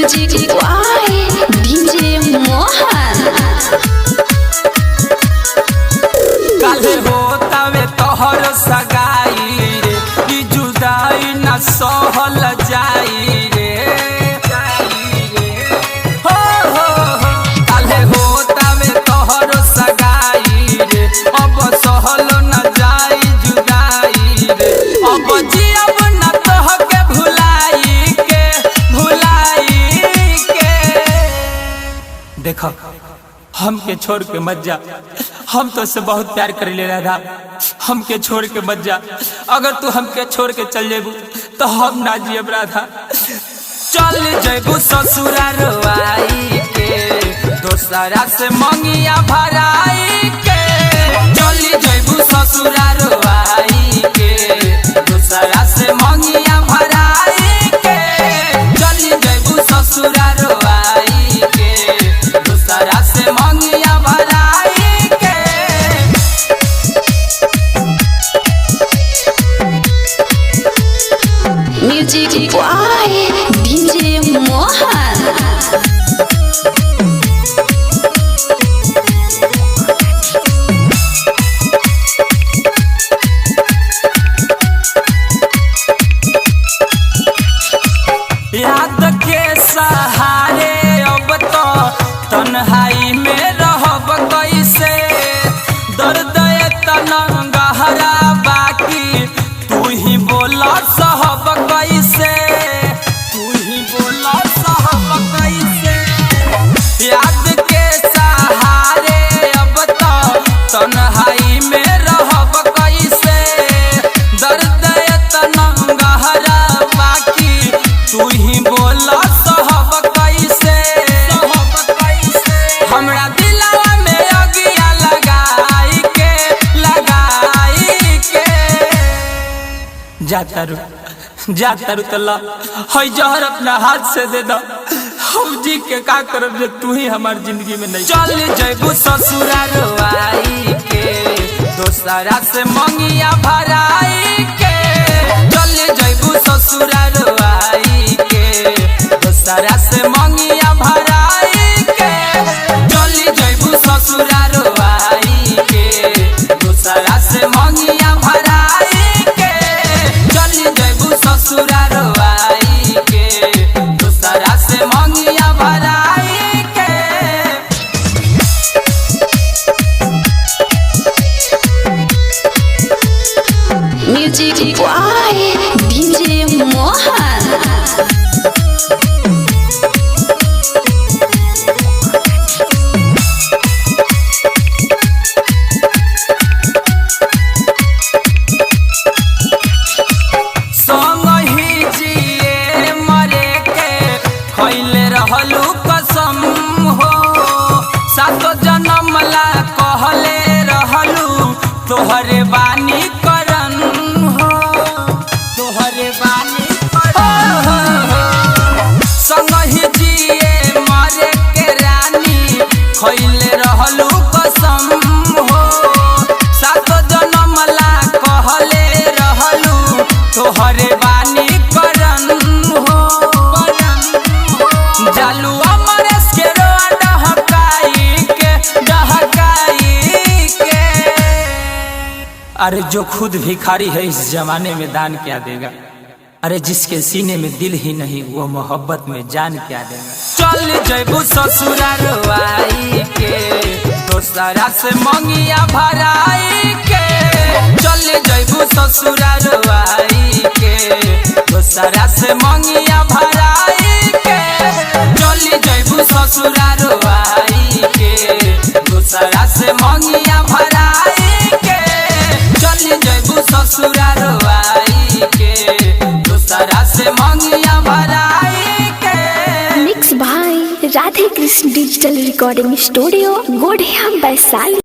Music by DJ Mohan. काले होतावे तोहर सगाई रे, ई जुदाई न सहल जाई रे। हो हो हो काले होतावे तोहर सगाई रे, अब सहल न जाई जुदाई रे। अब जियब न तोहके भुलाई के देखो हमके छोड़ के मत जा, हम तो से बहुत प्यार कर ले रहा। हमके छोड़ के मत जा, अगर तू हमके छोड़ के चल जेबू तो हम ना जियब राधा। चल जेबू ससुराल आई के, दोसरा से मंगिया भराई के। चल जेबू ससुराल आई के, दोसरा से मंगिया भराई के। चल जेबू ससुराल आई के, दोसरा से मंगिया भराई के। Music by DJ Mohan. याद के सहारे अब तो तन्हाई में रहब कैसे। दर्द इतना गहरा बाकी तू ही बोला सहब कैसे। तू ही बोला सहब कैसे। याद के सहारे अब तो तन्हाई में रहब कैसे। दर्द इतना गहरा बाकी तू ही बोला सहब कैसे। हमरा दिलवा में अगिया लगाई के जाता रू तल्ला हई जहर अपना हाथ से दे दो। हम जी के का करब जे तू ही हमार जिंदगी में नहीं। चल जेबू ससुराल आई के, दोसरा से मंगिया भराई के। चल जेबू ससुराल आई के, दोसरा से मंगिया भराई के। चल जेबू ससुराल आई के, दोसरा से मंगिया भराई के। चल जेबू ससुराल आई के, दोसरा से मंगिया भराई के। Music by DJ Mohan. संग ही जिए मरे के खइले रहलू कसम हो। सातो जन्म ला कहले रहलू तोहरे बानी करन हो। तोहरे बानी करन हो। संग ही जिए मरे के रानी खइले रहलू कसम हो। सातो जन्म ला कहले रहलू तोहरे बानी करन हो। जालू अमरेश के रोआ डहकाई के। अरे जो खुद भिखारी है इस जमाने में दान क्या देगा। अरे जिसके सीने में दिल ही नहीं वो मोहब्बत में जान क्या देगा। चल जेबू ससुराल आई के, दोसरा से मंगिया भराई के। चल जेबू ससुराल आई के, दोसरा से मंगिया भराई के। चल जेबू ससुराल आई के, दोसरा से मंगिया भराई के। चल जेबू ससुराल आई के, दोसरा से मंगिया भराई के। मिक्स भाई Radhe Krishna digital recording studio गोढ़िया वैशाली।